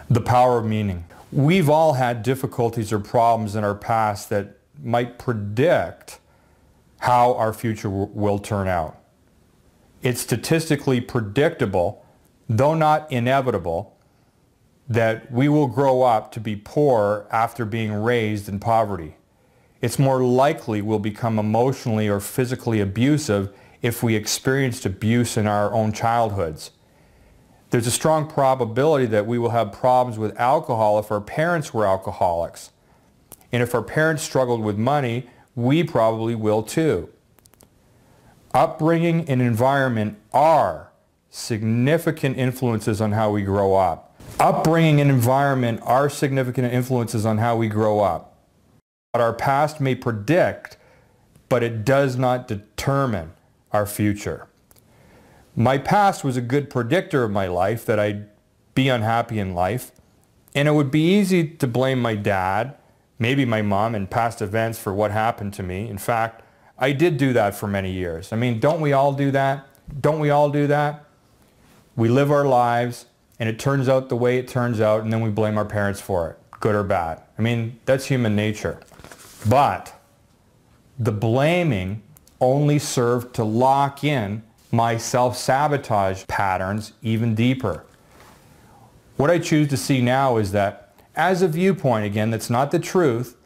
The power of meaning. We've all had difficulties or problems in our past that might predict how our future will turn out. It's statistically predictable, though not inevitable, that we will grow up to be poor after being raised in poverty. It's more likely we'll become emotionally or physically abusive if we experienced abuse in our own childhoods. There's a strong probability that we will have problems with alcohol if our parents were alcoholics. And if our parents struggled with money, we probably will too. Upbringing and environment are significant influences on how we grow up. Upbringing and environment are significant influences on how we grow up. What our past may predict, but it does not determine our future. My past was a good predictor of my life, that I'd be unhappy in life, and it would be easy to blame my dad, maybe my mom, and past events for what happened to me. In fact, I did do that for many years. I mean, don't we all do that? Don't we all do that? We live our lives, and it turns out the way it turns out, and then we blame our parents for it, good or bad. I mean, that's human nature. But the blaming only served to lock in my self-sabotage patterns even deeper. What I choose to see now is that, as a viewpoint, again, that's not the truth,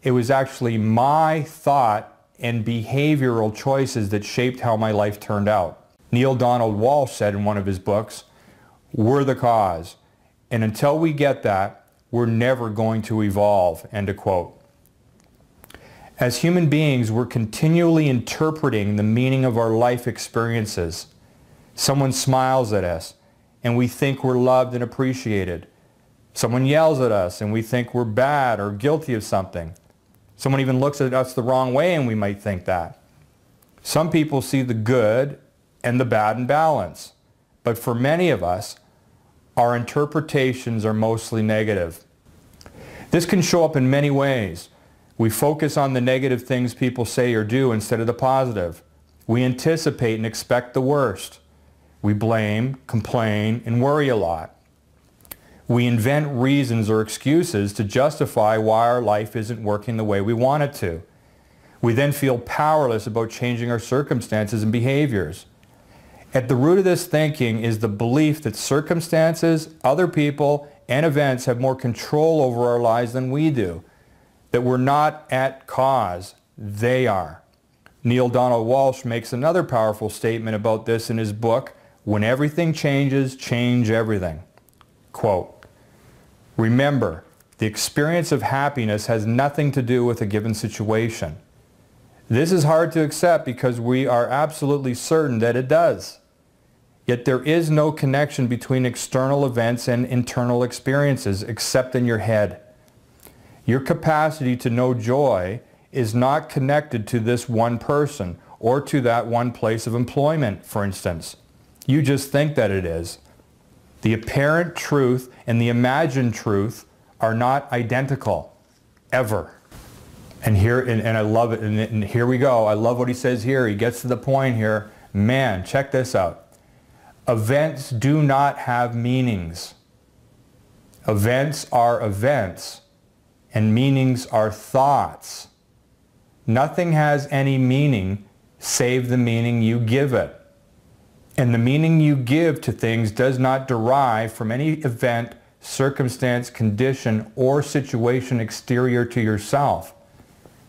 it was actually my thought and behavioral choices that shaped how my life turned out. Neale Donald Walsch said in one of his books, "We're the cause. And until we get that, we're never going to evolve," end of quote. As human beings, we're continually interpreting the meaning of our life experiences. Someone smiles at us, and we think we're loved and appreciated. Someone yells at us, and we think we're bad or guilty of something. Someone even looks at us the wrong way, and we might think that. Some people see the good and the bad in balance, but for many of us, our interpretations are mostly negative. This can show up in many ways. We focus on the negative things people say or do instead of the positive. We anticipate and expect the worst. We blame, complain, and worry a lot. We invent reasons or excuses to justify why our life isn't working the way we want it to. We then feel powerless about changing our circumstances and behaviors. At the root of this thinking is the belief that circumstances, other people, and events have more control over our lives than we do. That we're not at cause, they are. Neale Donald Walsch makes another powerful statement about this in his book, When Everything Changes, Change Everything. Quote, "Remember, the experience of happiness has nothing to do with a given situation. This is hard to accept because we are absolutely certain that it does. Yet there is no connection between external events and internal experiences except in your head. Your capacity to know joy is not connected to this one person or to that one place of employment, for instance. You just think that it is. The apparent truth and the imagined truth are not identical, ever." And here, and I love it, and here we go. I love what he says here. He gets to the point here. Man, check this out. Events do not have meanings. Events are events, and meanings are thoughts. Nothing has any meaning save the meaning you give it. And the meaning you give to things does not derive from any event, circumstance, condition, or situation exterior to yourself.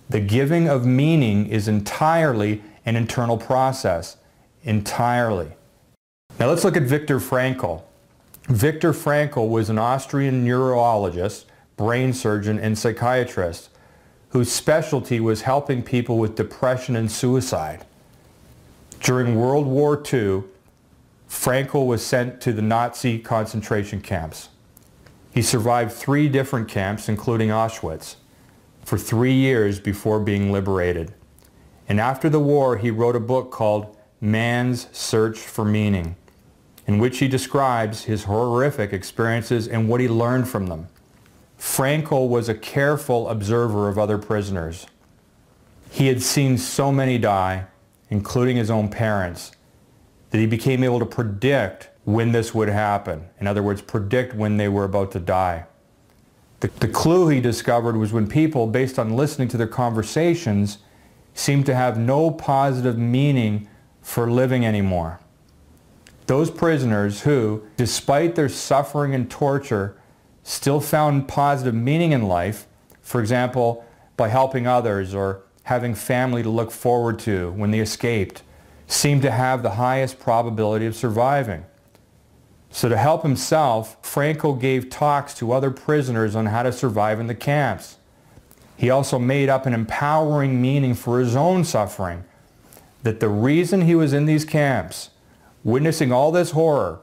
The giving of meaning is entirely an internal process. Entirely. Now let's look at Viktor Frankl. Viktor Frankl was an Austrian neurologist, brain surgeon, and psychiatrist whose specialty was helping people with depression and suicide. During World War II, Frankl was sent to the Nazi concentration camps. He survived 3 different camps, including Auschwitz, for 3 years before being liberated. And after the war, he wrote a book called Man's Search for Meaning, in which he describes his horrific experiences and what he learned from them. Frankl was a careful observer of other prisoners. He had seen so many die, including his own parents, that he became able to predict when this would happen. In other words, predict when they were about to die. The clue he discovered was when people, based on listening to their conversations, seemed to have no positive meaning for living anymore. Those prisoners who, despite their suffering and torture, still found positive meaning in life, for example, by helping others or having family to look forward to when they escaped, seemed to have the highest probability of surviving. So to help himself, Frankl gave talks to other prisoners on how to survive in the camps. He also made up an empowering meaning for his own suffering, that the reason he was in these camps, witnessing all this horror,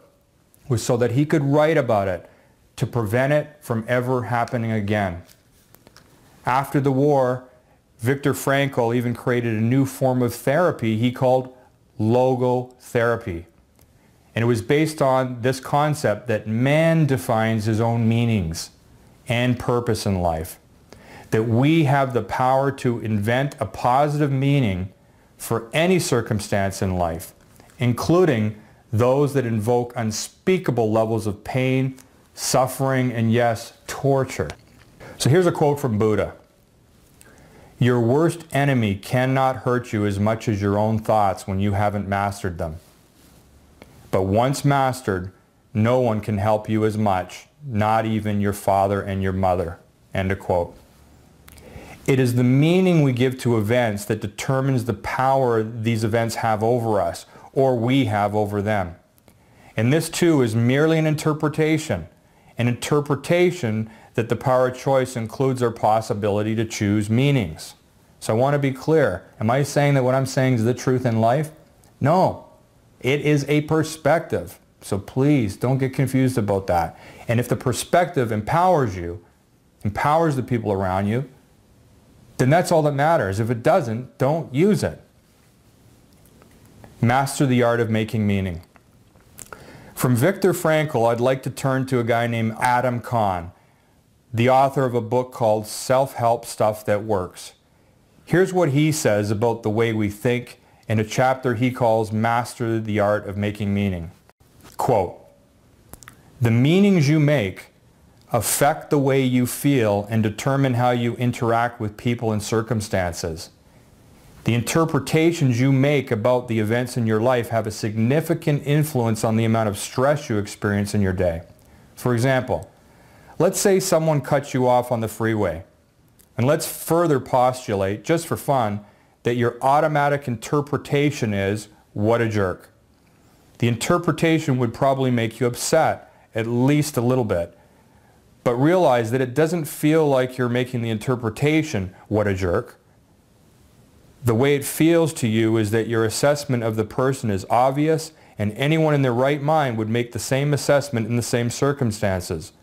was so that he could write about it to prevent it from ever happening again. After the war, Viktor Frankl even created a new form of therapy he called logotherapy. And it was based on this concept that man defines his own meanings and purpose in life. That we have the power to invent a positive meaning for any circumstance in life, including those that invoke unspeakable levels of pain, suffering, and yes, torture. So here's a quote from Buddha. Your worst enemy cannot hurt you as much as your own thoughts when you haven't mastered them. But once mastered, no one can help you as much, not even your father and your mother. End of quote. It is the meaning we give to events that determines the power these events have over us, or we have over them. And this too is merely an interpretation that the power of choice includes our possibility to choose meanings. So I want to be clear. Am I saying that what I'm saying is the truth in life? No. It is a perspective. So please don't get confused about that. And if the perspective empowers you, empowers the people around you, then that's all that matters. If it doesn't, don't use it. Master the art of making meaning. From Viktor Frankl, I'd like to turn to a guy named Adam Kahn, the author of a book called Self-Help Stuff That Works. Here's what he says about the way we think in a chapter he calls Master the Art of Making Meaning. Quote, the meanings you make affect the way you feel and determine how you interact with people and circumstances. The interpretations you make about the events in your life have a significant influence on the amount of stress you experience in your day. For example, let's say someone cuts you off on the freeway, and let's further postulate, just for fun, that your automatic interpretation is, what a jerk. The interpretation would probably make you upset, at least a little bit. But realize that it doesn't feel like you're making the interpretation, what a jerk. The way it feels to you is that your assessment of the person is obvious, and anyone in their right mind would make the same assessment in the same circumstances.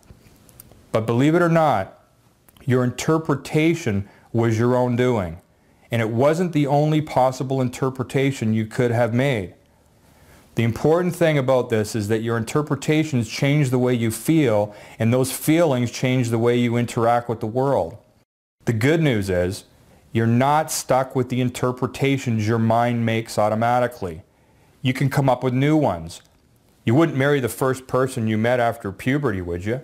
But believe it or not, your interpretation was your own doing, and it wasn't the only possible interpretation you could have made. The important thing about this is that your interpretations change the way you feel, and those feelings change the way you interact with the world. The good news is, you're not stuck with the interpretations your mind makes automatically. You can come up with new ones. You wouldn't marry the first person you met after puberty, would you?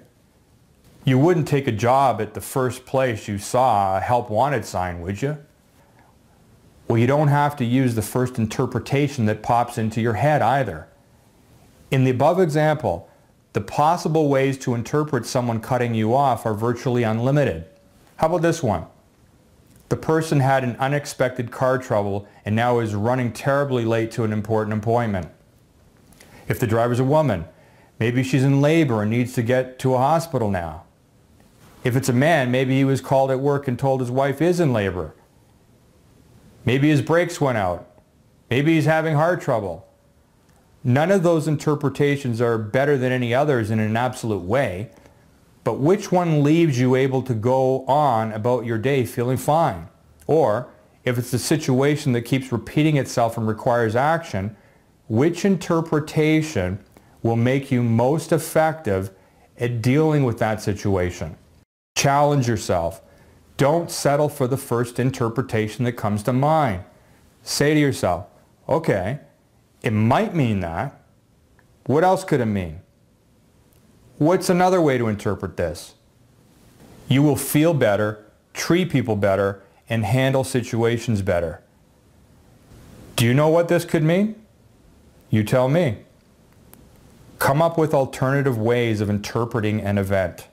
You wouldn't take a job at the first place you saw a help wanted sign, would you? Well, you don't have to use the first interpretation that pops into your head either. In the above example, the possible ways to interpret someone cutting you off are virtually unlimited. How about this one? The person had an unexpected car trouble and now is running terribly late to an important appointment. If the driver's a woman, maybe she's in labor and needs to get to a hospital now. If it's a man, maybe he was called at work and told his wife is in labor. Maybe his brakes went out. Maybe he's having heart trouble. None of those interpretations are better than any others in an absolute way, but which one leaves you able to go on about your day feeling fine? Or, if it's a situation that keeps repeating itself and requires action, which interpretation will make you most effective at dealing with that situation? Challenge yourself. Don't settle for the first interpretation that comes to mind. Say to yourself, okay, it might mean that. What else could it mean? What's another way to interpret this? You will feel better, treat people better, and handle situations better. Do you know what this could mean? You tell me. Come up with alternative ways of interpreting an event.